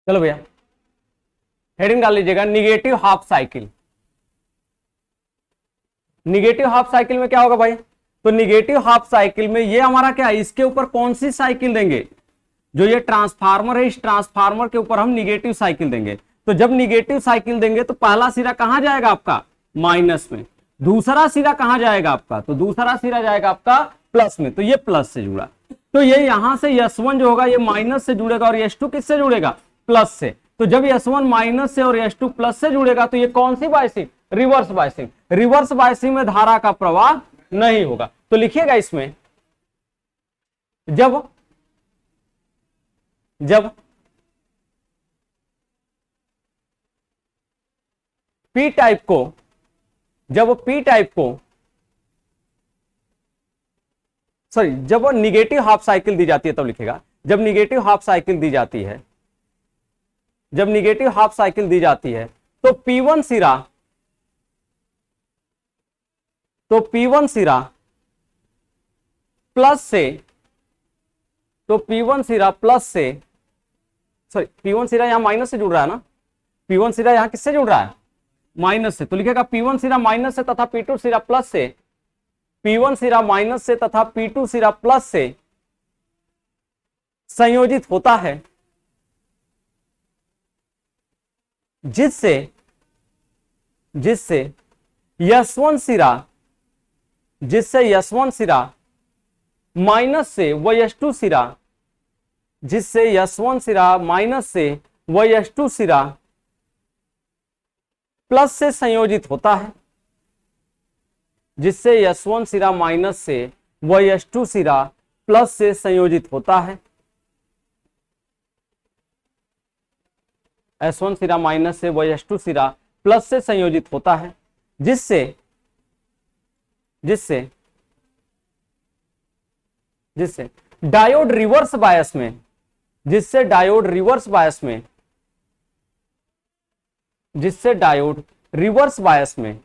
चलो भैया हेडिंग डाल लीजिएगा, negative half cycle. Negative half cycle में क्या होगा भाई? तो निगेटिव हाफ साइकिल में ये हमारा क्या है, इसके ऊपर कौन सी साइकिल देंगे? जो ये ट्रांसफार्मर है, इस ट्रांसफार्मर के ऊपर हम निगेटिव साइकिल देंगे। तो जब निगेटिव साइकिल देंगे तो पहला सिरा कहां जाएगा आपका? माइनस में। दूसरा सिरा कहां जाएगा आपका? तो दूसरा सिरा जाएगा आपका प्लस में। तो ये प्लस से जुड़ा, तो ये यहां से S1 जो होगा ये माइनस से जुड़ेगा और S2 किससे जुड़ेगा? प्लस से। तो जब S1 माइनस से और S2 प्लस से जुड़ेगा तो ये कौन सी biasing? Reverse biasing. Reverse biasing में धारा का प्रवाह नहीं होगा। तो लिखिएगा इसमें, जब पी टाइप को सॉरी, जब निगेटिव हाफ साइकिल दी जाती है तब लिखेगा, जब निगेटिव हाफ साइकिल दी जाती है, जब निगेटिव हाफ साइकिल दी जाती है तो P1 सिरा, प्लस से, तो P1 सिरा प्लस से, सॉरी P1 सिरा यहां माइनस से जुड़ रहा है ना, P1 सिरा यहां किससे जुड़ रहा है? माइनस से। तो लिखेगा P1 सिरा माइनस से तथा P2 सिरा प्लस से, P1 सिरा माइनस से तथा P2 सिरा प्लस से संयोजित होता है, जिससे S1 सिरा माइनस से व S2 सिरा, जिससे S1 सिरा माइनस से व S2 सिरा प्लस से संयोजित होता है, जिससे S1 सिरा माइनस से व S2 सिरा प्लस से संयोजित होता है। S1 सिरा माइनस से व S2 सिरा प्लस से संयोजित होता है, जिससे डायोड रिवर्स बायस में, जिससे डायोड रिवर्स बायस में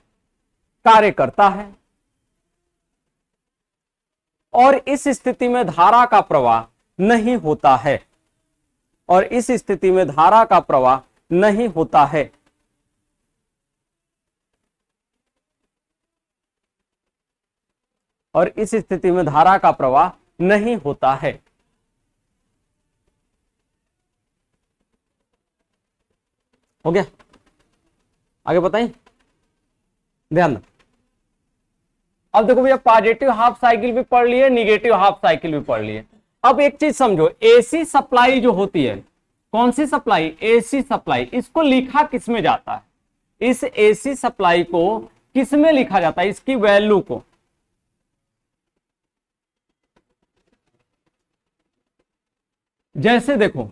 कार्य करता है और इस स्थिति में धारा का प्रवाह नहीं होता है, और इस स्थिति में धारा का प्रवाह नहीं होता है। और इस स्थिति में धारा का प्रवाह नहीं होता है। हो गया? आगे बताइए, ध्यान दो। अब देखो भैया, पॉजिटिव हाफ साइकिल भी पढ़ लिए, निगेटिव हाफ साइकिल भी पढ़ लिए। अब एक चीज समझो, एसी सप्लाई जो होती है, कौन सी सप्लाई? AC supply. इसको लिखा किस में जाता है? इस एसी सप्लाई को किस में लिखा जाता है? इसकी वैल्यू को, जैसे देखो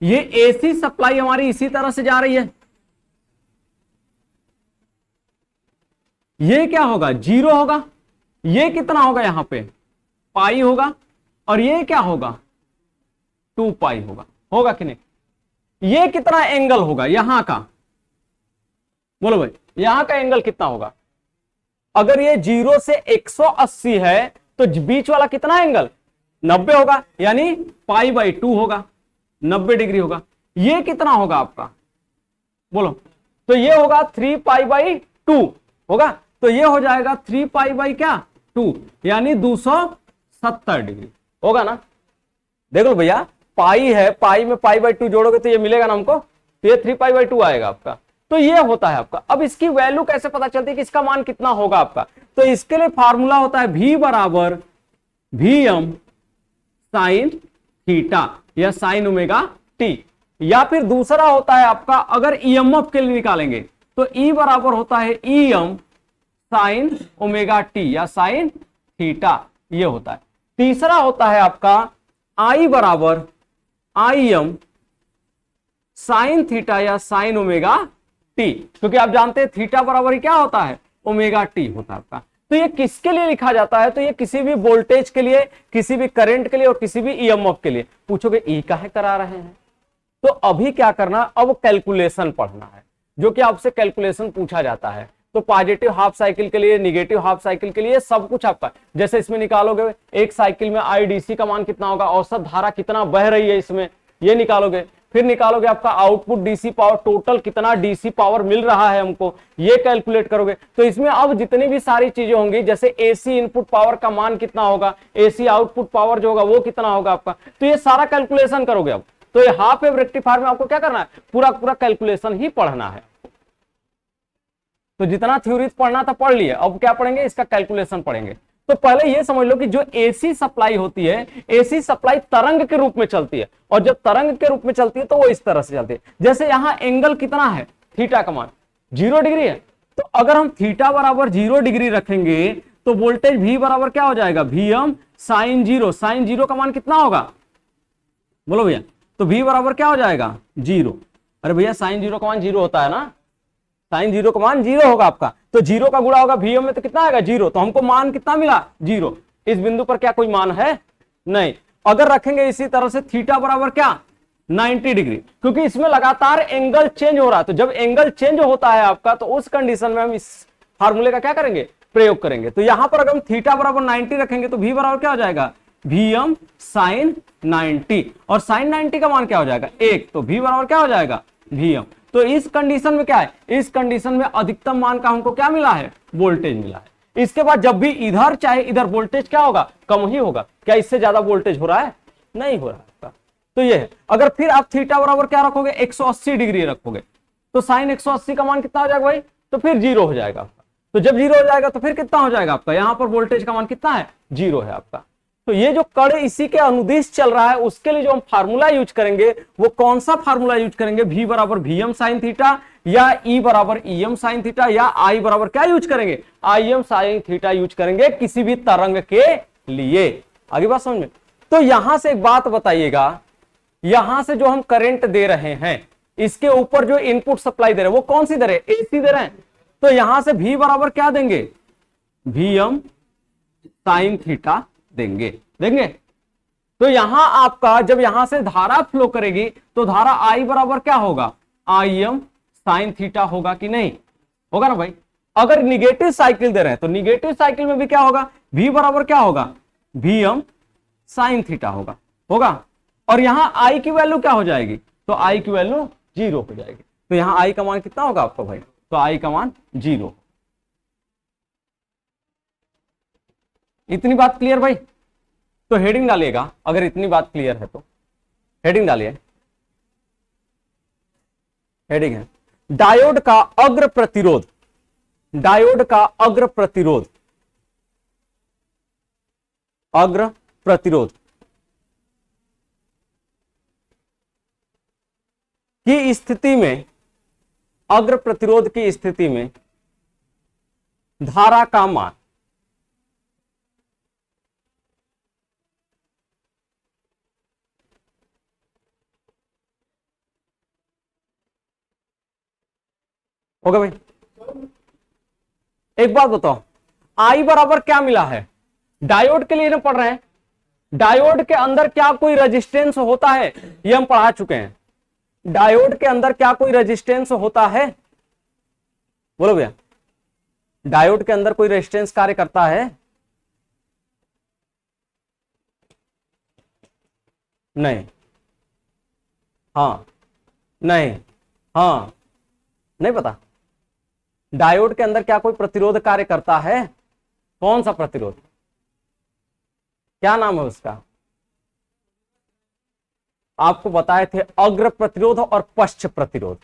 ये एसी सप्लाई हमारी इसी तरह से जा रही है, ये क्या होगा? 0 होगा। ये कितना होगा? यहां पे पाई होगा, और ये क्या होगा? 2 पाई होगा कि नहीं? ये कितना एंगल होगा यहां का? बोलो भाई, यहां का एंगल कितना होगा? अगर ये 0 से 180 है तो बीच वाला कितना एंगल? 90 होगा, यानी π/2 होगा, 90 डिग्री होगा। ये कितना होगा आपका? बोलो। तो ये होगा 3π/2 होगा, तो ये हो जाएगा 3π/2 यानी 270 डिग्री होगा ना। देख लो भैया, पाई है, पाई में π/2 जोड़ोगे तो ये मिलेगा ना हमको, तो ये 3π/2 आएगा आपका। तो ये होता है आपका। अब इसकी वैल्यू कैसे पता चलती है कि इसका मान कितना होगा आपका? तो इसके लिए फार्मूला होता है V बराबर Vm साइन थीटा या साइन ओमेगा टी, या फिर दूसरा होता है आपका, अगर ईएमएफ के लिए निकालेंगे तो E बराबर होता है Em साइन ओमेगा टी या साइन थीटा, ये होता है। तीसरा होता है आपका I बराबर Im साइन थीटा या साइन ओमेगा टी, क्योंकि आप जानते हैं थीटा बराबर क्या होता है? ओमेगा टी होता है आपका। तो ये किसके लिए लिखा जाता है? तो ये किसी भी वोल्टेज के लिए, किसी भी करंट के लिए और किसी भी ईएमएफ के लिए। पूछोगे ई काहे करा रहे हैं? तो अभी क्या करना, अब कैलकुलेशन पढ़ना है, जो कि आपसे कैलकुलेशन पूछा जाता है। तो पॉजिटिव हाफ साइकिल के लिए, निगेटिव हाफ साइकिल के लिए सब कुछ आपका, जैसे इसमें निकालोगे एक साइकिल में आईडीसी का मान कितना होगा, औसत धारा कितना बह रही है इसमें, ये निकालोगे। फिर निकालोगे आपका आउटपुट डीसी पावर, टोटल कितना डीसी पावर मिल रहा है हमको, ये कैलकुलेट करोगे। तो इसमें अब जितनी भी सारी चीजें होंगी, जैसे एसी इनपुट पावर का मान कितना होगा, एसी आउटपुट पावर जो होगा वो कितना होगा आपका, तो ये सारा कैलकुलेशन करोगे अब। तो ये हाफ वेव रेक्टिफायर में आपको क्या करना है, पूरा पूरा कैलकुलेशन ही पढ़ना है। तो जितना थ्योरीज पढ़ना था पढ़ लिए, अब क्या पढ़ेंगे, इसका कैलकुलेशन पढ़ेंगे। तो पहले ये समझ लो कि जो एसी सप्लाई होती है, एसी सप्लाई तरंग के रूप में चलती है, और जब तरंग के रूप में चलती है तो वो इस तरह से चलती है। जैसे यहां एंगल कितना है, थीटा का मान 0 डिग्री है, तो अगर हम थीटा बराबर 0 डिग्री रखेंगे तो वोल्टेज V बराबर क्या हो जाएगा, Vm साइन 0। साइन 0 का मान कितना होगा, बोलो भैया, तो V बराबर क्या हो जाएगा 0। अरे भैया साइन 0 का मान 0 होता है ना, साइन 0 का मान 0 होगा आपका, तो 0 का गुणा होगा Vm में तो कितना आएगा 0, तो हमको मान कितना मिला 0। इस बिंदु पर क्या कोई मान है, नहीं। अगर रखेंगे इसी तरह से थीटा बराबर क्या 90 डिग्री, क्योंकि इसमें लगातार एंगल चेंज हो रहा है, तो जब एंगल चेंज होता है आपका तो उस कंडीशन में हम इस फार्मूले का क्या करेंगे, प्रयोग करेंगे। तो यहां पर अगर हम थीटा बराबर 90 रखेंगे तो V बराबर क्या हो जाएगा, Vm साइन 90, और साइन 90 का मान क्या हो जाएगा 1, तो V बराबर क्या हो जाएगा Vm। तो इस कंडीशन में क्या है, इस कंडीशन में अधिकतम मान का हमको क्या मिला है, वोल्टेज मिला है। इसके बाद जब भी इधर चाहे इधर वोल्टेज क्या होगा, कम ही होगा। क्या इससे ज्यादा वोल्टेज हो रहा है, नहीं हो रहा है। तो ये है। अगर फिर आप थीटा बराबर क्या रखोगे, 180 डिग्री रखोगे, तो साइन 180 का मान कितना हो जाएगा भाई, तो फिर 0 हो जाएगा आपका। तो जब 0 हो जाएगा तो फिर कितना हो जाएगा आपका, यहां पर वोल्टेज का मान कितना है, 0 है आपका। तो ये जो कण इसी के अनुदिश चल रहा है, उसके लिए जो हम फार्मूला यूज करेंगे वो कौन सा फार्मूला यूज करेंगे, V बराबर Vm साइन थीटा, या E बराबर Em साइन थीटा, या I बराबर क्या यूज करेंगे, Im साइन थीटा यूज करेंगे किसी भी तरंग के लिए। आगे बात समझ में। तो यहां से एक बात बताइएगा, यहां से जो हम करंट दे रहे हैं, इसके ऊपर जो इनपुट सप्लाई दे रहे हैं वो कौन सी दे रहे हैं, एसी दे रहे हैं। तो यहां से V बराबर क्या देंगे, Vm साइन थीटा देंगे। तो यहां आपका जब यहां से धारा फ्लो करेगी तो धारा I बराबर क्या होगा, Im साइन थीटा होगा कि नहीं, होगा ना भाई। अगर निगेटिव साइकिल दे रहे हैं तो निगेटिव साइकिल में भी क्या होगा, V बराबर क्या होगा, Vm साइन थीटा होगा। और यहां I की वैल्यू क्या हो जाएगी, तो I की वैल्यू 0 हो जाएगी। तो यहां I का मान कितना होगा आपका भाई, तो I का मान 0। इतनी बात क्लियर भाई। तो हेडिंग डालिएगा, अगर इतनी बात क्लियर है तो हेडिंग डालिए। हेडिंग है डायोड का अग्र प्रतिरोध, डायोड का अग्र प्रतिरोध, अग्र प्रतिरोध की स्थिति में, अग्र प्रतिरोध की स्थिति में धारा का मान, होगा भाई। एक बात बताओ, I बराबर क्या मिला है, डायोड के लिए ना पढ़ रहे हैं, डायोड के अंदर क्या कोई रेजिस्टेंस होता है, ये हम पढ़ा चुके हैं। डायोड के अंदर क्या कोई रेजिस्टेंस होता है, बोलो भैया, डायोड के अंदर कोई रेजिस्टेंस कार्य करता है, नहीं, हाँ, नहीं, हाँ, नहीं पता। डायोड के अंदर क्या कोई प्रतिरोध कार्य करता है, कौन सा प्रतिरोध, क्या नाम है उसका, आपको बताए थे अग्र प्रतिरोध और पश्च प्रतिरोध।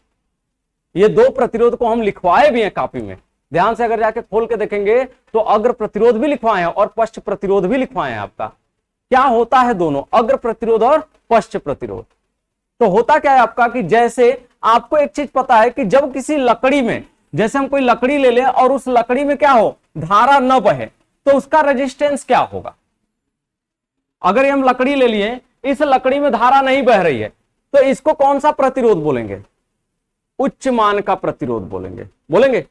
ये दो प्रतिरोध को हम लिखवाए भी हैं कॉपी में, ध्यान से अगर जाके खोल के देखेंगे तो अग्र प्रतिरोध भी लिखवाए हैं और पश्च प्रतिरोध भी लिखवाए हैं। आपका क्या होता है दोनों, अग्र प्रतिरोध और पश्च प्रतिरोध। तो होता क्या है आपका कि जैसे आपको एक चीज पता है कि जब किसी लकड़ी में, जैसे हम कोई लकड़ी ले लें और उस लकड़ी में क्या हो, धारा न बहे, तो उसका रेजिस्टेंस क्या होगा। अगर हम लकड़ी ले लिए, इस लकड़ी में धारा नहीं बह रही है, तो इसको कौन सा प्रतिरोध बोलेंगे, उच्च मान का प्रतिरोध बोलेंगे।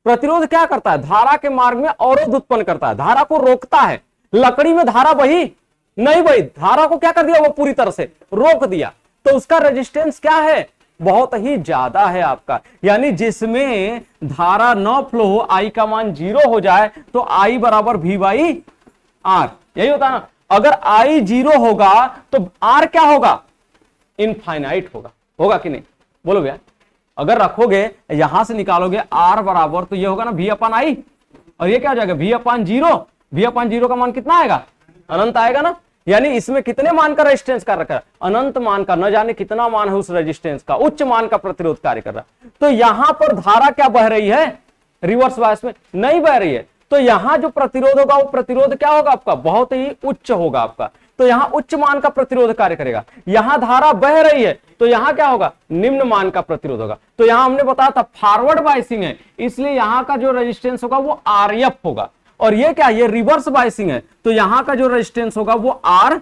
प्रतिरोध क्या करता है, धारा के मार्ग में अवरोध उत्पन्न करता है, धारा को रोकता है। लकड़ी में धारा बही नहीं बही, धारा को क्या कर दिया, वो पूरी तरह से रोक दिया, तो उसका रेजिस्टेंस क्या है, बहुत ही ज्यादा है आपका। यानी जिसमें धारा न फ्लो हो, I का मान 0 हो जाए, तो I बराबर V/R, यही होता है ना। अगर I 0 होगा तो R क्या होगा, इनफाइनाइट होगा। होगा कि नहीं, बोलो भैया। अगर रखोगे यहां से निकालोगे R बराबर, तो ये होगा ना V अपन आई, और ये क्या हो जाएगा V अपन जीरो। V अपन जीरो का मान कितना आएगा, अनंत आएगा ना। यानी इसमें कितने मान का रेजिस्टेंस कर रखा है, अनंत मान का, न जाने कितना मान है उस रेजिस्टेंस का, उच्च मान का प्रतिरोध कार्य कर रहा है। तो यहां पर धारा क्या बह रही है, रिवर्स बायस में नहीं बह रही है। तो यहां जो प्रतिरोध होगा वो प्रतिरोध क्या होगा आपका, बहुत ही उच्च होगा आपका। तो यहां उच्च मान का प्रतिरोध कार्य करेगा। यहां धारा बह रही है तो यहां क्या होगा, निम्न मान का प्रतिरोध होगा। तो यहां हमने बताया था फॉरवर्ड बायसिंग है, इसलिए यहां का जो रेजिस्टेंस होगा वो RF होगा। और ये क्या, ये रिवर्स बायसिंग है, तो यहां का जो रेजिस्टेंस होगा वो R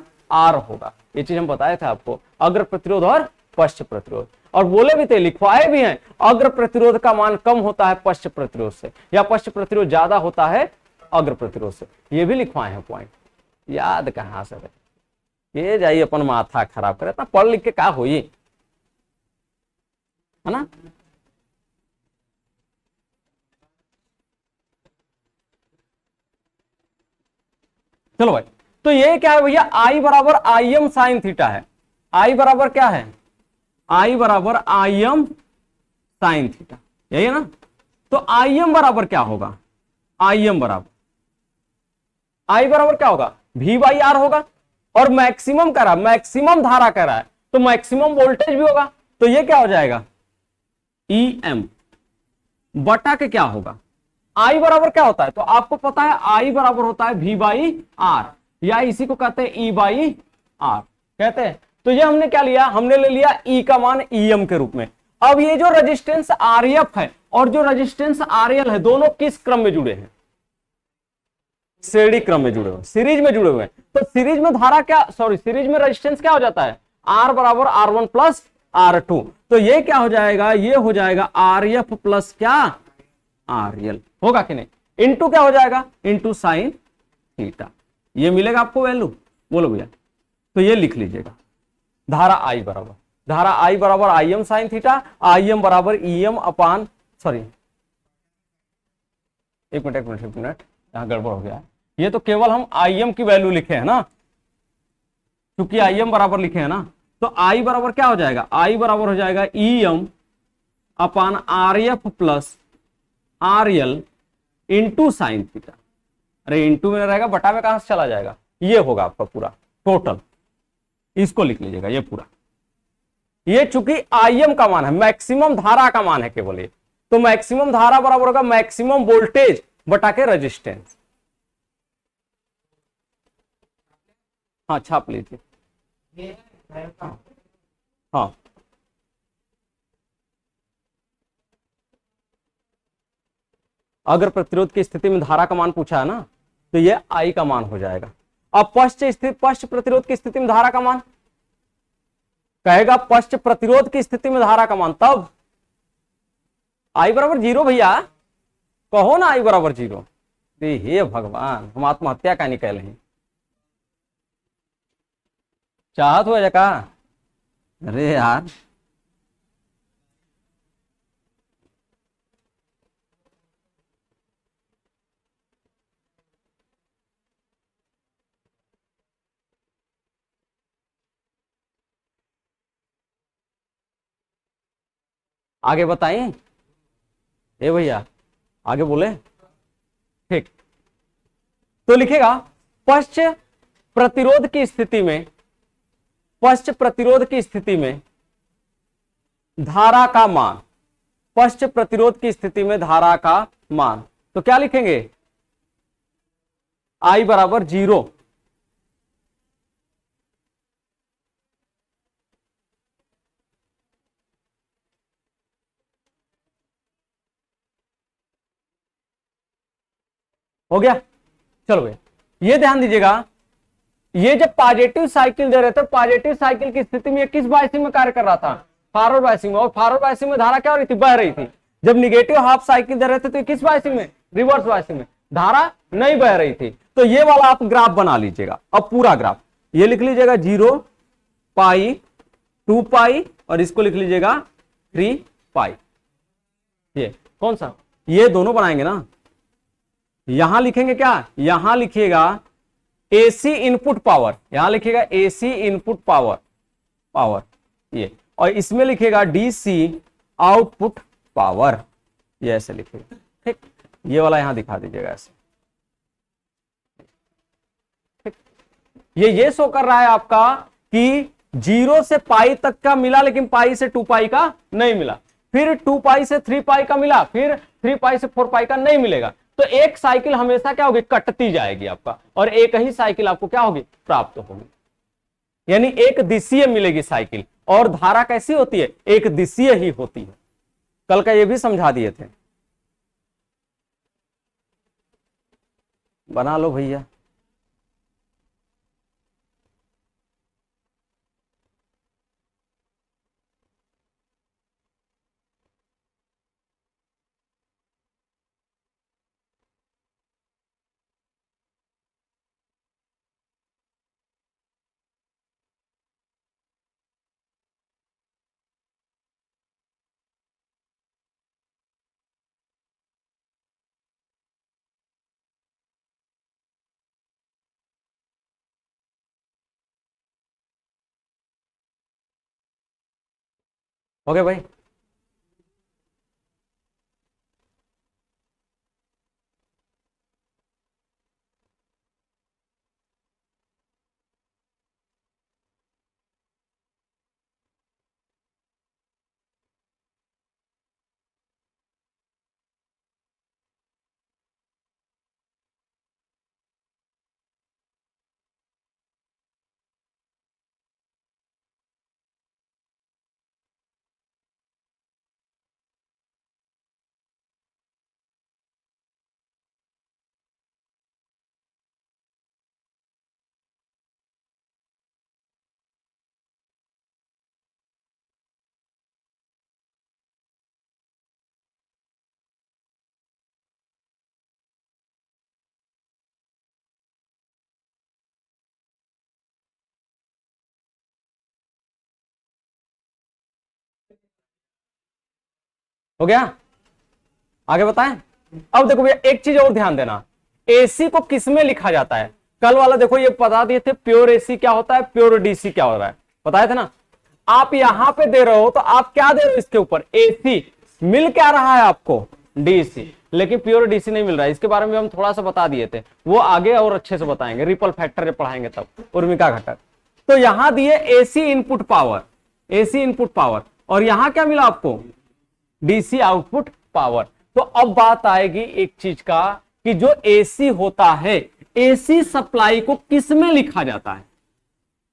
होगा। ये चीज हम बताए थे आपको, अग्र प्रतिरोध और पश्च प्रतिरोध। और बोले भी थे, लिखवाए भी हैं, अग्र प्रतिरोध का मान कम होता है पश्च प्रतिरोध से, या पश्च प्रतिरोध ज्यादा होता है अग्र प्रतिरोध से। ये भी लिखवाए हैं पॉइंट, याद कहां से ये जाइए अपन माथा खराब करे, इतना पढ़ लिख के क्या हो, है ना। चलो भाई, तो ये क्या है भैया, I बराबर Im साइन थीटा है। I बराबर क्या है, I बराबर Im साइन थीटा, यही है ना। तो Im बराबर क्या होगा, Im बराबर I बराबर क्या होगा, V बाई R होगा। और मैक्सिमम कह रहा, मैक्सिमम धारा कह रहा है, तो मैक्सिमम वोल्टेज भी होगा। तो ये क्या हो जाएगा, EM बटा के क्या होगा, I बराबर क्या होता है, तो आपको पता है I बराबर होता है V बाई R, या इसी को कहते हैं E बाई R कहते हैं। तो ये हमने क्या लिया, हमने ले लिया E का मान EM के रूप में। अब ये जो रेजिस्टेंस RF है और जो रेजिस्टेंस RL है, दोनों किस क्रम में जुड़े हैं, श्रेणी क्रम में जुड़े हुए, सीरीज में जुड़े हुए हैं। तो सीरीज में धारा क्या, सॉरी सीरीज में रेजिस्टेंस क्या हो जाता है, R बराबर R1 प्लस R2। तो ये क्या हो जाएगा, ये हो जाएगा RF प्लस क्या RL, होगा कि नहीं, इंटू क्या हो जाएगा, इंटू साइन थीटा। ये मिलेगा आपको वैल्यू, बोलो भैया। तो ये लिख लीजिएगा, धारा I बराबर, धारा I बराबर Im साइन थीटा, Im बराबर EM अपान, सॉरी एक मिनट यहां गड़बड़ हो गया है। ये तो केवल हम Im की वैल्यू लिखे हैं ना, क्योंकि Im बराबर लिखे हैं ना। तो I बराबर क्या हो जाएगा, I बराबर हो जाएगा EM अपान RF plus RL into sine theta. अरे इंटू में रहेगा, बटा में कहां से चला जाएगा, ये होगा आपका पूरा टोटल, इसको लिख लीजिएगा ये पूरा। ये चूंकि Im का मान है, मैक्सिमम धारा का मान है केवल ये, तो मैक्सिमम धारा बराबर होगा मैक्सिमम वोल्टेज बटा के रेजिस्टेंस। हाँ छाप लीजिए, हाँ अगर प्रतिरोध की स्थिति में धारा का मान पूछा है ना, तो ये I का मान हो जाएगा। अब पश्च प्रतिरोध की स्थिति में धारा का मान कहेगा, पश्च प्रतिरोध की स्थिति में धारा का मान, तब I बराबर 0 भैया, कहो ना I बराबर 0। हे भगवान, हम आत्महत्या का नहीं कह रहे हैं, चाहत हो का, अरे यार आगे बताइए, ए भैया आगे बोले, ठीक। तो लिखेगा पश्च प्रतिरोध की स्थिति में, पश्च प्रतिरोध की स्थिति में धारा का मान, पश्च प्रतिरोध की स्थिति में धारा का मान, तो क्या लिखेंगे, I बराबर 0 हो गया। चलो भैया ये ध्यान दीजिएगा, ये जब पॉजिटिव साइकिल दे रहे थे, पॉजिटिव साइकिल की स्थिति में किस बायसिंग में कार्य कर रहा था, फॉरवर्ड बायसिंग में। और फॉरवर्ड बायसिंग में धारा क्या हो रही थी, बह रही थी। जब निगेटिव हाफ साइकिल दे रहे थे तो किस बायसिंग में, रिवर्स बायसिंग में, धारा नहीं बह रही थी। तो ये वाला आप ग्राफ बना लीजिएगा, अब पूरा ग्राफ ये लिख लीजिएगा 0 पाई 2 पाई और इसको लिख लीजिएगा 3 पाई। ये कौन सा, ये दोनों बनाएंगे ना, यहां लिखेंगे क्या, यहां लिखिएगा AC इनपुट पावर, यहां लिखिएगा AC इनपुट पावर, ये, और इसमें लिखेगा डीसी आउटपुट पावर, ये ऐसे लिखेगा। ठीक, ये वाला यहां दिखा दीजिएगा ऐसे। ठीक, ये शो कर रहा है आपका कि 0 से पाई तक का मिला, लेकिन पाई से 2 पाई का नहीं मिला, फिर 2 पाई से 3 पाई का मिला, फिर 3 पाई से 4 पाई का नहीं मिलेगा। तो एक साइकिल हमेशा क्या होगी, कटती जाएगी आपका, और एक ही साइकिल आपको क्या होगी, प्राप्त होगी, यानी एक दिशीय मिलेगी साइकिल। और धारा कैसी होती है, एक दिशीय ही होती है। कल का ये भी समझा दिए थे, बना लो भैया। ओके भाई, हो गया, आगे बताएं। अब देखो भैया एक चीज और ध्यान देना, एसी को किस में लिखा जाता है। कल वाला देखो ये बता दिए थे, प्योर एसी क्या होता है, प्योर डीसी क्या हो रहा है, बताए थे ना। आप यहां पे दे रहे हो तो आप क्या दे रहे हो, इसके ऊपर एसी, मिल क्या रहा है आपको, डीसी, लेकिन प्योर डीसी नहीं मिल रहा है। इसके बारे में हम थोड़ा सा बता दिए थे, वो आगे और अच्छे से बताएंगे, रिपल फैक्टर जब पढ़ाएंगे तब, उर्मिका घटक। तो यहां दिए AC input power, AC input power, और यहां क्या मिला आपको, डीसी आउटपुट पावर। तो अब बात आएगी एक चीज का कि जो एसी होता है, एसी सप्लाई को किस में लिखा जाता है,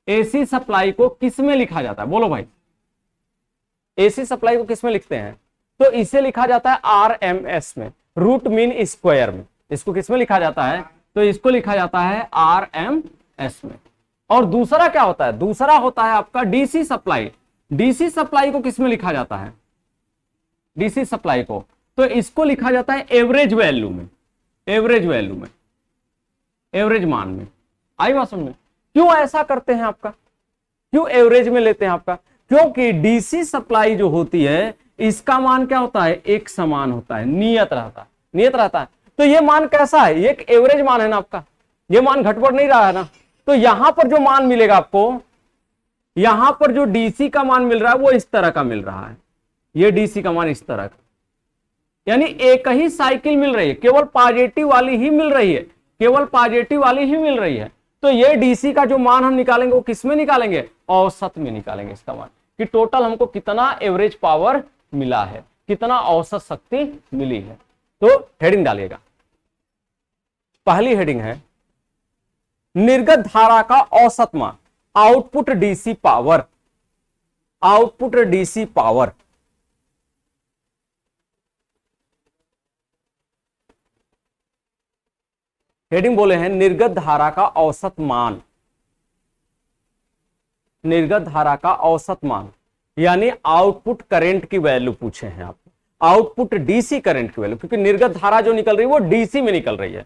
एसी सप्लाई को किस में लिखा जाता है, बोलो भाई। एसी सप्लाई को किस में लिखते हैं, तो इसे लिखा जाता है आरएमएस में, रूट मीन स्क्वायर में। इसको किस में लिखा जाता है, तो इसको लिखा जाता है आरएमएस में। और दूसरा क्या होता है, दूसरा होता है आपका डीसी सप्लाई। डीसी सप्लाई को किस में लिखा जाता है, डीसी सप्लाई को, तो इसको लिखा जाता है एवरेज वैल्यू में, एवरेज वैल्यू में, एवरेज मान में। आई बात समझ में, क्यों ऐसा करते हैं आपका, क्यों एवरेज में लेते हैं आपका, क्योंकि डीसी सप्लाई जो होती है इसका मान क्या होता है, एक समान होता है, नियत रहता है, नियत रहता है। तो ये मान कैसा है, ये एक एवरेज मान है ना आपका, ये मान घटबढ़ नहीं रहा है ना। तो यहां पर जो मान मिलेगा आपको, यहां पर जो डीसी का मान मिल रहा है वो इस तरह का मिल रहा है, ये डीसी का मान इस तरह का, यानी एक ही साइकिल मिल रही है, केवल पॉजिटिव वाली ही मिल रही है, केवल पॉजिटिव वाली ही मिल रही है। तो ये डीसी का जो मान हम निकालेंगे वो किस में निकालेंगे, औसत में निकालेंगे इसका मान, कि टोटल हमको कितना एवरेज पावर मिला है, कितना औसत शक्ति मिली है। तो हेडिंग डालिएगा, पहली हेडिंग है निर्गत धारा का औसत मान, output DC power, output DC power. Heading बोले हैं निर्गत धारा का औसत मान, निर्गत धारा का औसत मान, यानी आउटपुट करंट की वैल्यू पूछे हैं आप, आउटपुट डीसी करंट की वैल्यू, क्योंकि निर्गत धारा जो निकल रही है वो डीसी में निकल रही है।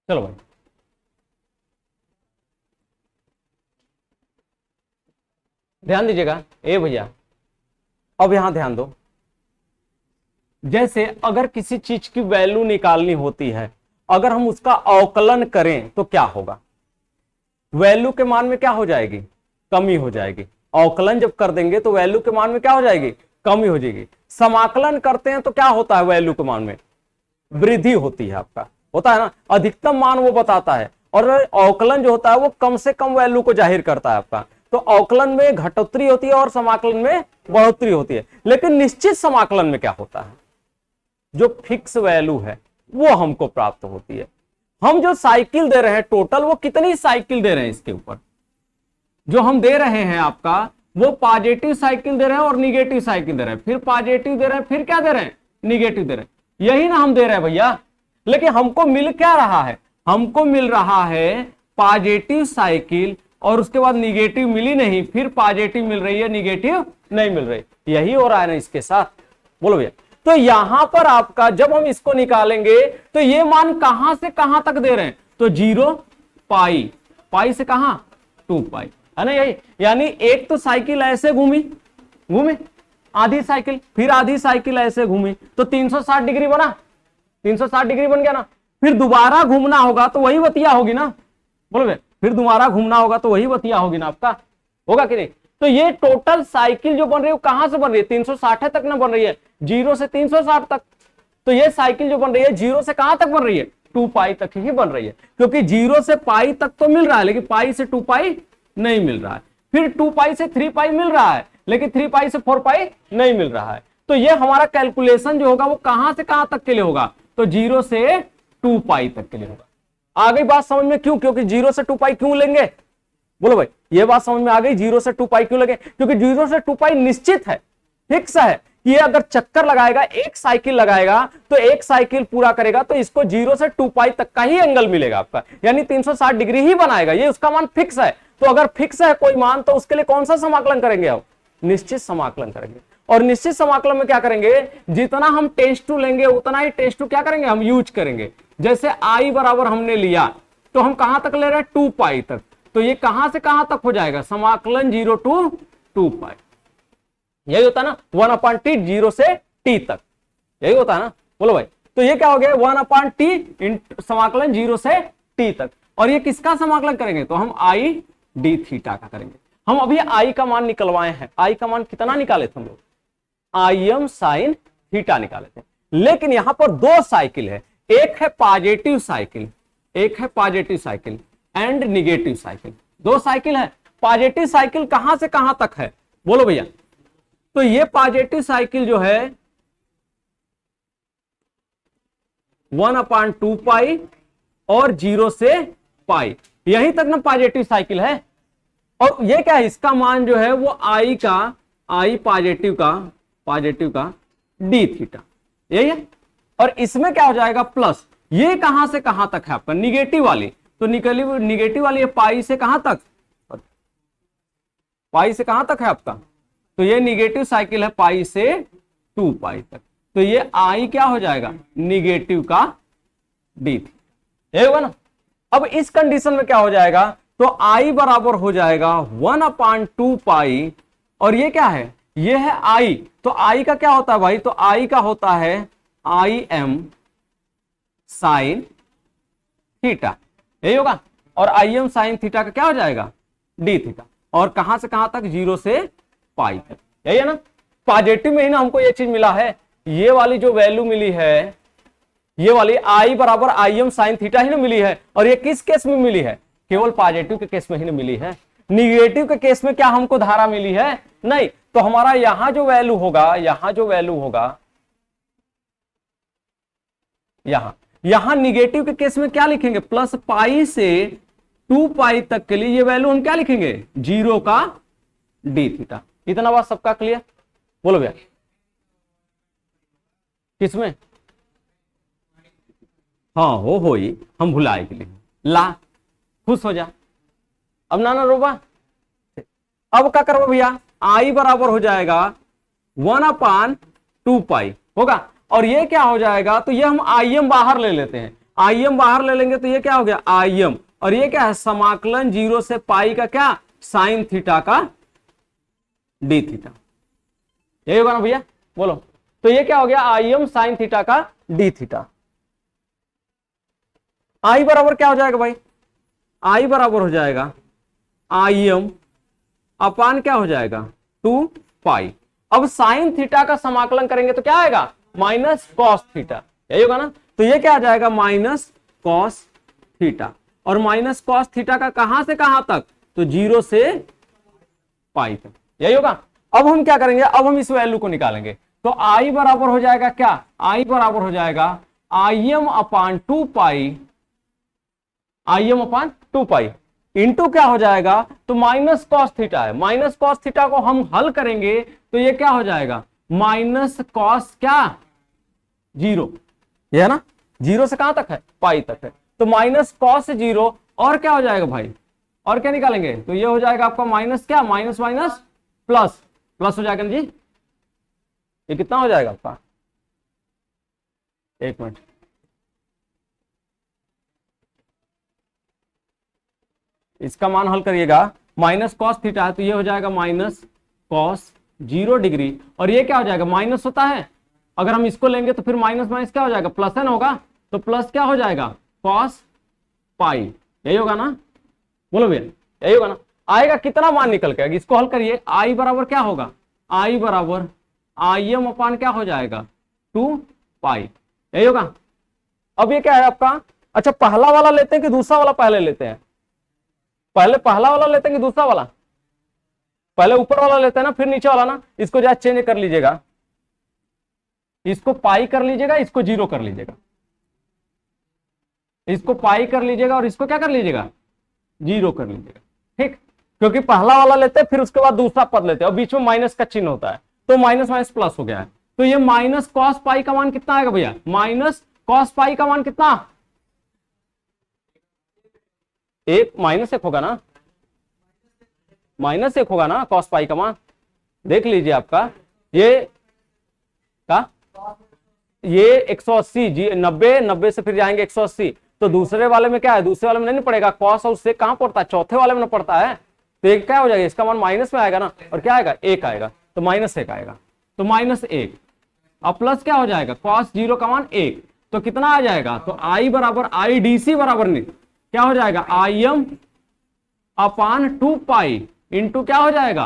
चलो भाई, ध्यान दीजिएगा, ए भैया अब यहां ध्यान दो, जैसे अगर किसी चीज की वैल्यू निकालनी होती है, अगर हम उसका अवकलन करें तो क्या होगा, वैल्यू के मान में क्या हो जाएगी, कमी हो जाएगी। अवकलन जब कर देंगे तो वैल्यू के मान में क्या हो जाएगी, कमी हो जाएगी। समाकलन करते हैं तो क्या होता है, वैल्यू के मान में वृद्धि होती है, आपका होता है ना, अधिकतम मान वो बताता है। और अवकलन जो होता है वो कम से कम वैल्यू को जाहिर करता है आपका। तो अवकलन में घटोत्तरी होती है और समाकलन में बढ़ोतरी होती है। लेकिन निश्चित समाकलन में क्या होता है, जो फिक्स वैल्यू है वो हमको प्राप्त होती है। हम जो साइकिल दे रहे हैं टोटल, वो कितनी साइकिल दे रहे हैं, इसके ऊपर जो हम दे रहे हैं आपका, वो पॉजिटिव साइकिल दे रहे हैं और निगेटिव साइकिल दे रहे हैं, फिर पॉजिटिव दे रहे हैं, फिर क्या दे रहे हैं, निगेटिव दे रहे हैं। यही ना हम दे रहे हैं भैया। लेकिन हमको मिल क्या रहा है, हमको मिल रहा है पॉजिटिव साइकिल और उसके बाद निगेटिव मिली नहीं, फिर पॉजिटिव मिल रही है, निगेटिव नहीं मिल रही। यही हो रहा है ना इसके साथ, बोलो भैया। तो यहां पर आपका जब हम इसको निकालेंगे तो ये मान कहां से कहां तक दे रहे हैं, तो 0 पाई, पाई से कहां 2 पाई, है ना यही। यानी एक तो साइकिल ऐसे घूमी घूमी आधी साइकिल, फिर आधी साइकिल ऐसे घूमी तो 360 डिग्री बना, 360 डिग्री बन गया ना। फिर दोबारा घूमना होगा तो वही बतिया होगी ना, बोलो भैया। फिर दोबारा घूमना होगा तो वही बतिया होगी ना आपका, होगा कि नहीं। तो ये टोटल साइकिल जो बन रही है वो कहां से बन रही है, 360 तक ना बन रही है, 0 से 360 तक। तो ये साइकिल जो बन रही है 0 से कहां तक बन रही है, 2 पाई तक ही बन रही है। क्योंकि 0 से पाई तक तो मिल रहा है, लेकिन पाई से 2 पाई नहीं मिल रहा है। फिर 2 पाई से 3 पाई मिल रहा है, लेकिन 3 पाई से 4 पाई नहीं मिल रहा है। तो ये हमारा कैलकुलेशन जो होगा वो कहां से कहां तक के लिए होगा, तो 0 से 2 पाई तक के लिए होगा। आ गई बात समझ में, क्यों, क्योंकि 0 से 2 पाई क्यों लेंगे, बोलो भाई। ये बात समझ में आ गई, 0 से 2 पाई क्यों लगे, क्योंकि 0 से 2 पाई निश्चित है, फिक्स है। ये अगर चक्कर लगाएगा, एक साइकिल लगाएगा तो एक साइकिल पूरा करेगा तो इसको 0 से 2 पाई तक का ही एंगल मिलेगा आपका, यानी 360 डिग्री ही बनाएगा। ये उसका मान फिक्स है। तो अगर फिक्स है कोई मान तो उसके लिए कौन सा समाकलन करेंगे, आप निश्चित समाकलन करेंगे। और निश्चित समाकलन में क्या करेंगे, जितना हम टेस्ट टू लेंगे उतना ही टेस्ट टू क्या करेंगे, हम यूज करेंगे। जैसे आई बराबर हमने लिया तो हम कहां तक ले रहे हैं, 2 पाई तक। तो ये कहां से कहां तक हो जाएगा, समाकलन 0 to 2 पाई। यही होता है ना 1/t 0 से t तक, यही होता है ना, बोलो भाई। तो ये क्या हो गया, 1/t समाकलन 0 से t तक। और ये किसका समाकलन करेंगे, तो हम i d थीटा का करेंगे। हम अभी i का मान निकलवाए हैं, i का मान कितना निकाले थे हम लोग, im sin थीटा निकाले थे। लेकिन यहां पर 2 साइकिल है, एक है पॉजिटिव साइकिल, एक है positive cycle and negative cycle. 2 cycle है। पॉजिटिव साइकिल कहां से कहां तक है, बोलो भैया। तो ये पॉजिटिव साइकिल जो है 1/2 पाई और 0 से पाई, यहीं तक ना पॉजिटिव साइकिल है। और ये क्या है, इसका मान जो है वो आई पॉजिटिव का डी थीटा, यही है। और इसमें क्या हो जाएगा प्लस, ये कहां से कहां तक है आपका, निगेटिव वाली। तो निगेटिव वाली है पाई से कहां तक, पाई से कहां तक है आपका, तो ये निगेटिव साइकिल है पाई से 2 पाई तक। तो ये आई क्या हो जाएगा, निगेटिव का डी थीटा, ये होगा ना। अब इस कंडीशन में क्या हो जाएगा, तो आई बराबर हो जाएगा 1/2 पाई, और ये क्या है, ये है आई। तो आई का क्या होता है भाई, तो आई का होता है आई एम साइन थीटा, यही होगा। और आई एम साइन थीटा का क्या हो जाएगा, डी थीटा। और कहां से कहां तक, 0 से पाई तक, यही है ना। पॉजिटिव में ही ना हमको ये चीज मिला है, ये वाली जो वैल्यू मिली है, ये वाली आई बराबर आई एम साइन थीटा ही ना मिली है। और ये किस केस में मिली है, केवल पॉजिटिव के केस में ही ना मिली है। निगेटिव के केस में क्या हमको धारा मिली है, नहीं। तो हमारा यहां जो वैल्यू होगा, यहां निगेटिव के केस में क्या लिखेंगे, प्लस पाई से 2 पाई तक के लिए ये वैल्यू हम क्या लिखेंगे, 0 का डी थीटा। इतना बात सबका क्लियर, बोलो भैया। किसमें, हाँ हो ही, हम भुलाए के लिए ला, खुश हो जा। अब ना रोबा, अब क्या करो भैया, आई बराबर हो जाएगा 1/2 पाई होगा। और ये क्या हो जाएगा, तो ये हम आई एम बाहर ले लेते हैं, आई एम बाहर ले लेंगे तो ये क्या हो गया आई एम। और ये क्या है, समाकलन 0 से पाई का क्या, साइन थीटा का डी थीटा, यही होगा ना भैया, बोलो। तो ये क्या हो गया, आई एम साइन थीटा का डी थीटा। आई बराबर क्या हो जाएगा भाई, आई बराबर हो जाएगा आई एम अपान क्या हो जाएगा 2 पाई। अब साइन थीटा का समाकलन करेंगे तो क्या आएगा, माइनस कॉस थीटा, यही होगा ना। तो ये क्या आ जाएगा, माइनस कॉस थीटा। और माइनस कॉस थीटा का कहां से कहां तक, तो 0 से पाई तक, यही होगा। अब हम क्या करेंगे, अब हम इस वैल्यू को निकालेंगे। तो आई बराबर हो जाएगा क्या, आई बराबर हो जाएगा I am upon 2 pi, I am upon 2 pi into क्या हो जाएगा, तो माइनस कॉस थीटा है। माइनस कॉस थीटा को हम हल करेंगे तो ये क्या हो जाएगा, माइनस कॉस क्या 0, ये है ना, 0 से कहां तक है, पाई तक है। तो माइनस कॉस 0 और क्या हो जाएगा भाई, और क्या निकालेंगे, तो ये हो जाएगा आपका माइनस क्या, माइनस माइनस प्लस, प्लस हो जाएगा ना जी। ये कितना हो जाएगा आपका, एक मिनट, इसका मान हल करिएगा। माइनस कॉस थीटा है तो ये हो जाएगा माइनस कॉस 0 डिग्री, और ये क्या हो जाएगा, माइनस होता है, अगर हम इसको लेंगे तो फिर माइनस माइनस क्या हो जाएगा, प्लस है ना होगा, तो प्लस क्या हो जाएगा कॉस पाई, यही होगा ना, बोलो भैया, यही होगा ना। आएगा कितना मान निकल के, इसको हल करिए। आई बराबर क्या होगा, आई बराबर आई एम अपान क्या हो जाएगा 2 पाई, यही होगा। अब ये क्या है आपका, अच्छा पहला वाला लेते हैं कि दूसरा वाला पहले लेते हैं, पहले पहला वाला लेते हैं कि दूसरा वाला, पहले ऊपर वाला लेते हैं ना, फिर नीचे वाला ना। इसको जरा चेंज कर लीजिएगा, इसको पाई कर लीजिएगा, इसको 0 कर लीजिएगा, इसको पाई कर लीजिएगा और इसको क्या कर लीजिएगा, 0 कर लीजिएगा, ठीक। क्योंकि पहला वाला लेते हैं फिर उसके बाद दूसरा पद लेते हैं और बीच में माइनस का चिन्ह होता है, तो माइनस माइनस प्लस हो गया है। तो ये माइनस कॉस पाई का मान कितना आएगा भैया, माइनस कॉस पाई का मान कितना, एक माइनस एक होगा ना, माइनस एक होगा ना कॉस पाई का मान, देख लीजिए आपका ये का, ये 180 जी, 90 90 से फिर जाएंगे 180, तो दूसरे वाले में क्या है, दूसरे वाले में नहीं पड़ेगा कॉस, और उससे कहां पड़ता है, चौथे वाले में ना पड़ता है। तो एक क्या हो जाएगा, इसका मान माइनस में आएगा ना, और क्या आएगा, एक आएगा, तो -1 आएगा, तो -1। अब प्लस क्या हो जाएगा, कॉस 0 का मान 1, तो कितना आ जाएगा, तो आई बराबर आई डी सी बराबर नहीं क्या हो जाएगा, I am upon 2 pi into क्या हो जाएगा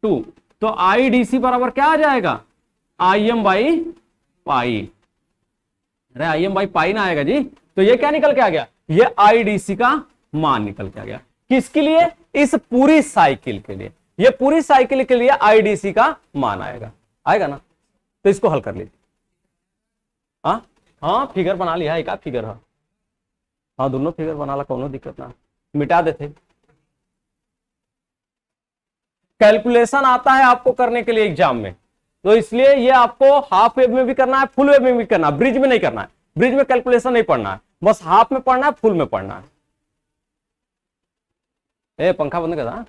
2, तो आई डी सी बराबर क्या आ जाएगा, आई एम बाई पाई, अरे आई एम बाई पाई ना आएगा जी। तो ये क्या निकल के आ गया, ये आईडीसी का मान निकल के आ गया, किसके लिए, इस पूरी साइकिल के लिए, ये पूरी साइकिल के लिए आईडीसी का मान आएगा, आएगा ना। तो इसको हल कर लीजिए। हाँ हाँ फिगर बना लिया है, एक फिगर है, हाँ दोनों फिगर बना ला, कोनो दिक्कत ना, मिटा देते। कैलकुलेशन आता है आपको करने के लिए एग्जाम में, तो इसलिए ये आपको हाफ वेव में भी करना है, फुल वेव में भी करना है, ब्रिज में नहीं करना है, ब्रिज में कैलकुलेशन नहीं पढ़ना है, बस हाफ में पढ़ना है, फुल में पढ़ना है। ए पंखा बंद कर।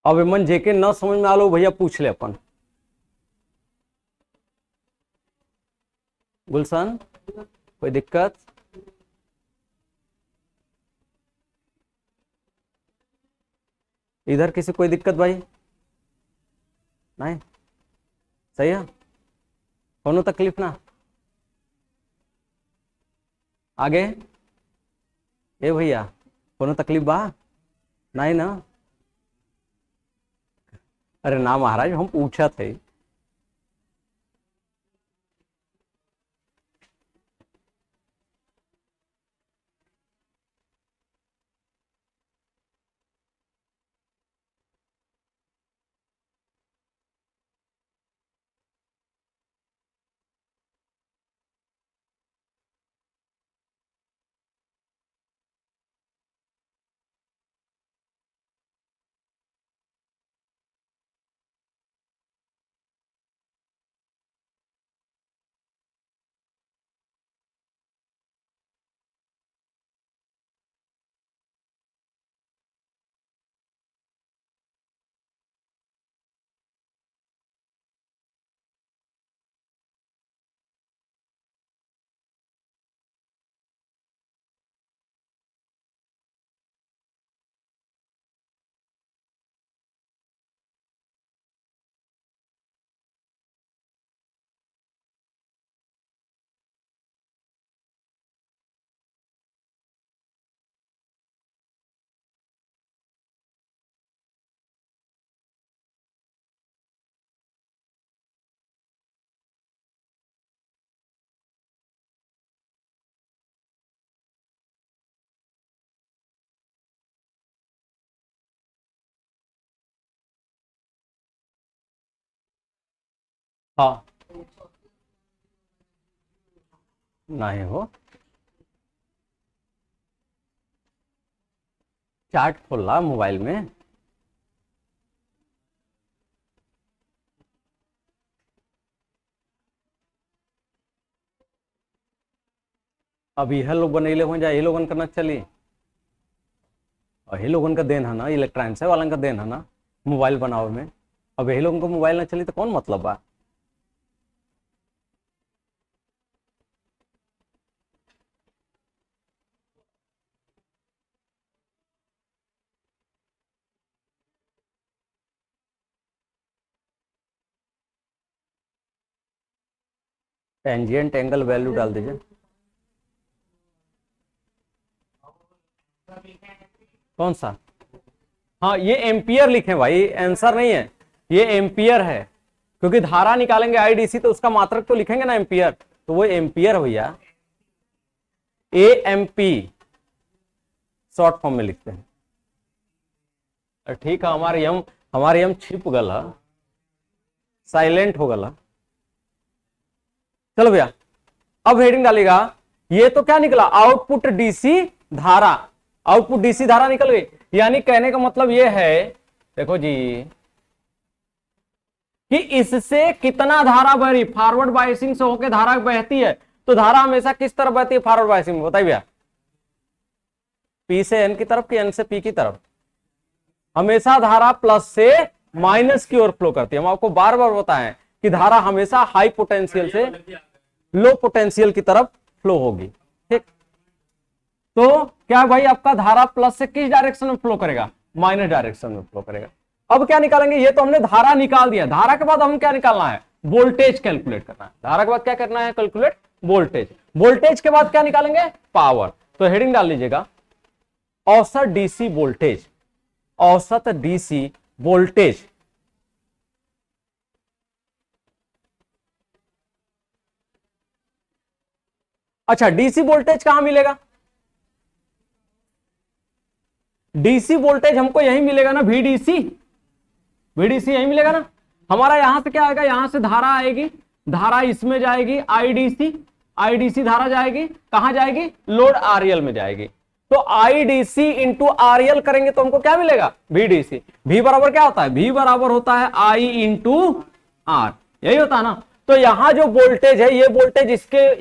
अब मन जेके न समझ में आ लो भैया पूछ ले अपन, गुलशन कोई दिक्कत, इधर किसी कोई दिक्कत भाई, नहीं सही है, कोनो तकलीफ ना, आगे ए भैया कोनो तकलीफ बा, नहीं ना, अरे ना महाराज हम पूछा थे। हाँ नहीं हो, चार्ट खोल रहा मोबाइल में। अब यह लोग बनैले हो जाए, ये लोगन करना चली, और ये लोगन का देन है ना, इलेक्ट्रॉनिक्स वालन का देन है ना मोबाइल बनावे में। अब यही लोगों को मोबाइल ना चली तो कौन मतलब बा। टेंजेंट एंगल वैल्यू डाल दीजिए। कौन सा? हाँ ये एम्पियर लिखे भाई, आंसर नहीं है, ये एम्पियर है, क्योंकि धारा निकालेंगे आईडीसी तो उसका मात्रक तो लिखेंगे ना एम्पियर, तो वो एम्पियर भैया, एएमपी शॉर्ट फॉर्म में लिखते हैं। ठीक है, हमारे यम छिप गल है, साइलेंट हो गला। चलो भैया अब हेडिंग डालेगा, ये तो क्या निकला, आउटपुट डीसी धारा, आउटपुट डीसी धारा निकल गई। यानी कहने का मतलब ये है, देखो जी, कि इससे कितना धारा बह, फॉरवर्ड बायसिंग से होकर धारा बहती है, तो धारा हमेशा किस तरफ बहती है, फॉरवर्ड बायसिंग में। बताइए भैया, पी से एन की तरफ कि एन से पी की तरफ? हमेशा धारा प्लस से माइनस की ओर फ्लो करती है। हम आपको बार बार बताएं कि धारा हमेशा हाई पोटेंशियल से लो पोटेंशियल की तरफ फ्लो होगी। ठीक, तो क्या भाई आपका धारा प्लस से किस डायरेक्शन में फ्लो करेगा, माइनस डायरेक्शन में फ्लो करेगा। अब क्या निकालेंगे, ये तो हमने धारा निकाल दिया, धारा के बाद हम क्या निकालना है, वोल्टेज कैलकुलेट करना है। धारा के बाद क्या करना है, कैलकुलेट वोल्टेज। वोल्टेज के बाद क्या निकालेंगे, पावर। तो हेडिंग डाल लीजिएगा, औसत डीसी वोल्टेज, औसत डीसी वोल्टेज। अच्छा, डीसी वोल्टेज कहां मिलेगा, डीसी वोल्टेज हमको यही मिलेगा ना, VDC, VDC यही मिलेगा ना। हमारा यहां से क्या आएगा, यहां से धारा आएगी, धारा इसमें जाएगी IDC, IDC धारा जाएगी कहां जाएगी, लोड RL में जाएगी। तो IDC इंटू RL करेंगे तो हमको क्या मिलेगा, VDC। V बराबर क्या होता है, V बराबर होता है I इंटू R, यही होता है ना। तो यहां जो वोल्टेज है, ये वोल्टेज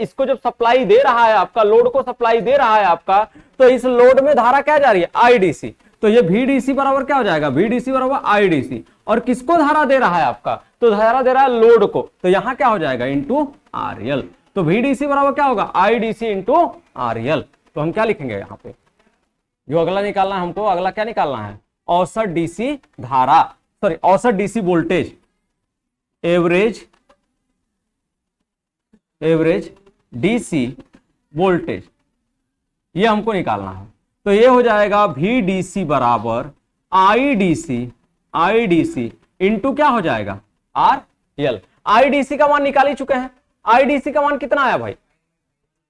इसको जब सप्लाई दे रहा है आपका, लोड को सप्लाई दे रहा है आपका, तो इस लोड में धारा क्या जा रही है, IDC। तो ये VDC बराबर क्या हो जाएगा, VDC बराबर IDC। और किसको धारा दे रहा है आपका, तो धारा दे रहा है लोड को, तो यहां क्या हो जाएगा, इंटू RL। तो VDC बराबर क्या होगा, IDC इंटू RL। तो हम क्या लिखेंगे यहां पे, जो अगला निकालना है हमको, अगला क्या निकालना है, औसत डीसी धारा, सॉरी औसत DC voltage, average DC voltage, ये हमको निकालना है। तो ये हो जाएगा VDC बराबर IDC इंटू क्या हो जाएगा, RL। IDC का मान निकाल ही चुके हैं, IDC का मान कितना आया भाई,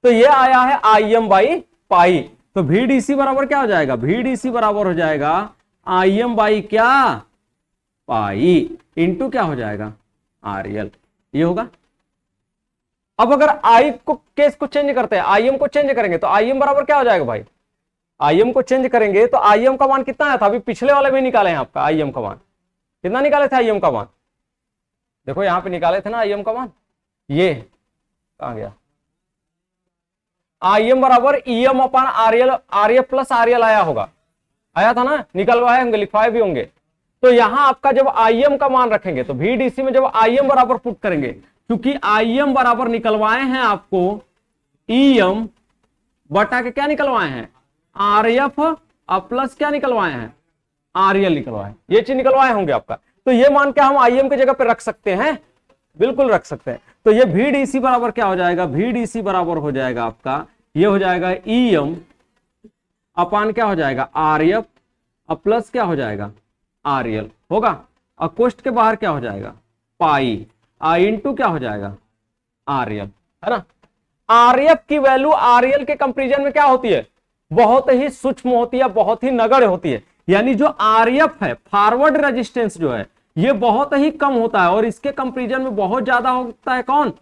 तो ये आया है IM बाई पाई। तो VDC बराबर क्या हो जाएगा, VDC बराबर हो जाएगा IM बाई क्या, पाई, इंटू क्या हो जाएगा, RL, ये होगा। अब अगर I को केस को चेंज करते हैं, IM को चेंज करेंगे तो IM बराबर क्या हो जाएगा भाई, IM को चेंज करेंगे तो IM का मान कितना आया था, अभी पिछले वाले में निकाले हैं आपका IM का मान, कितना निकाले थे IM का मान, देखो यहां पे निकाले थे ना IM का मान, ये कहां गया, IM बराबर EM अपन RF प्लस RL आया होगा, आया था ना, निकलवाए होंगे, लिखवाए भी होंगे। तो यहां आपका जब IM का मान रखेंगे तो VDC में जब IM बराबर पुट करेंगे, क्योंकि IM बराबर निकलवाए हैं आपको EM बटा के क्या निकलवाए हैं, RF प्लस क्या निकलवाए हैं, RL निकलवाए, ये चीज निकलवाए होंगे आपका। तो ये मान के हम IM की जगह पे रख सकते हैं, बिल्कुल रख सकते हैं। तो ये VDC बराबर क्या हो जाएगा, VDC बराबर हो जाएगा आपका, ये हो जाएगा EM अपान क्या हो जाएगा, RF प्लस क्या हो जाएगा, RL होगा, और कोष्ट के बाहर क्या हो जाएगा, पाई, इंटू क्या हो जाएगा, RL, है ना। RF की वैल्यू RL के कंपैरिजन में क्या होती है, बहुत ही सूक्ष्म होती है, बहुत ही नगण्य होती है। यानी जो RF है, फॉरवर्ड रेजिस्टेंस जो है, ये बहुत ही कम होता है और इसके कंपेरिजन में बहुत ज्यादा होता है कौन,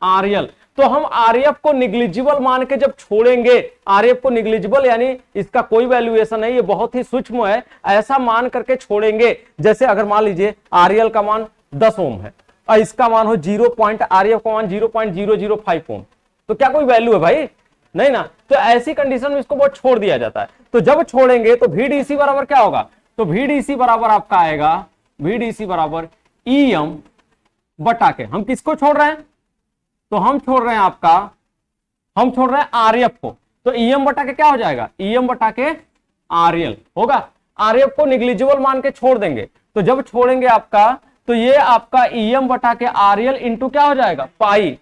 आरएल। तो हम आरएफ को निग्लिजिबल मान के जब छोड़ेंगे, आरएफ को निग्लिजिबल यानी इसका कोई वैल्यूएशन नहीं, ये बहुत ही सूक्ष्म है, ऐसा मान करके छोड़ेंगे। जैसे अगर मान लीजिए आरएल का मान 10 ओम है और इसका मान हो 0. आरएफ का मान 0.005 ओम, तो क्या कोई वैल्यू है भाई, नहीं ना। तो ऐसी कंडीशन में इसको बहुत छोड़ दिया जाता है। तो जब छोड़ेंगे तो VDC बराबर क्या होगा, तो VDC बराबर आपका आएगा, VDC बराबर EM बटा के, हम किसको छोड़ रहे हैं, तो हम छोड़ रहे हैं आपका, हम छोड़ रहे हैं आरएफ को, तो EM बटा के क्या हो जाएगा, EM बटा के RL होगा। आरएफ को निग्लिजिबल मान के छोड़ देंगे, तो जब छोड़ेंगे आपका, तो ये आपका EM बटा के RL इंटू क्या हो जाएगा, पाई,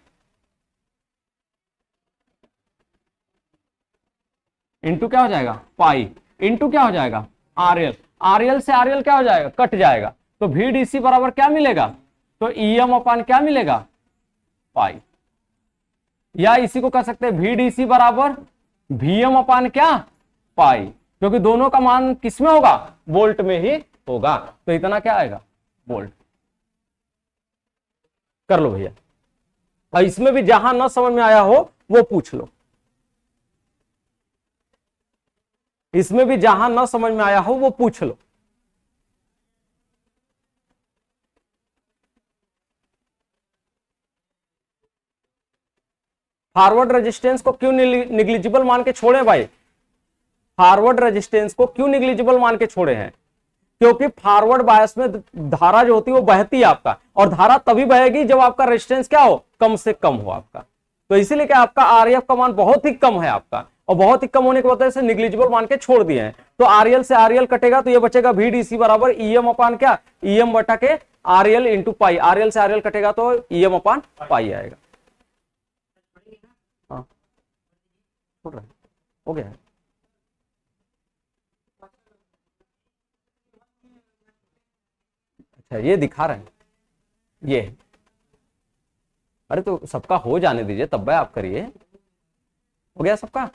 इंटू क्या हो जाएगा, पाई, इंटू क्या हो जाएगा, RL, RL से RL क्या हो जाएगा, कट जाएगा। तो VDC बराबर क्या मिलेगा, तो EM अपान क्या मिलेगा, पाई, या इसी को कह सकते हैं VDC बराबर VM अपान क्या, पाई, क्योंकि दोनों का मान किसमें होगा, वोल्ट में ही होगा। तो इतना क्या आएगा, वोल्ट। कर लो भैया, और इसमें भी जहां ना समझ में आया हो वो पूछ लो, इसमें भी जहां ना समझ में आया हो वो पूछ लो। फॉरवर्ड रेजिस्टेंस को क्यों निग्लिजिबल मान के छोड़े भाई, फॉरवर्ड रेजिस्टेंस को क्यों निग्लिजिबल मान के छोड़े हैं, क्योंकि फॉरवर्ड बायस में धारा जो होती है वो बहती है आपका, और धारा तभी बहेगी जब आपका रेजिस्टेंस क्या हो, कम से कम हो आपका। तो इसीलिए क्या आपका आरएफ का मान बहुत ही कम है आपका, और बहुत ही कम होने की वजह से निग्लिजिबल मान के छोड़ दिए हैं। तो आरएल से आरएल कटेगा तो ये बचेगा VDC बराबर EM अपान क्या, EM बटा के RL इंटू पाई, आरएल से आरएल कटेगा तो EM अपान पाई आएगा। हाँ छोड़ रहा है, हो गया है। अच्छा ये दिखा रहे हैं, ये अरे तो सबका हो जाने दीजिए, तब आप करिए, हो गया सबका।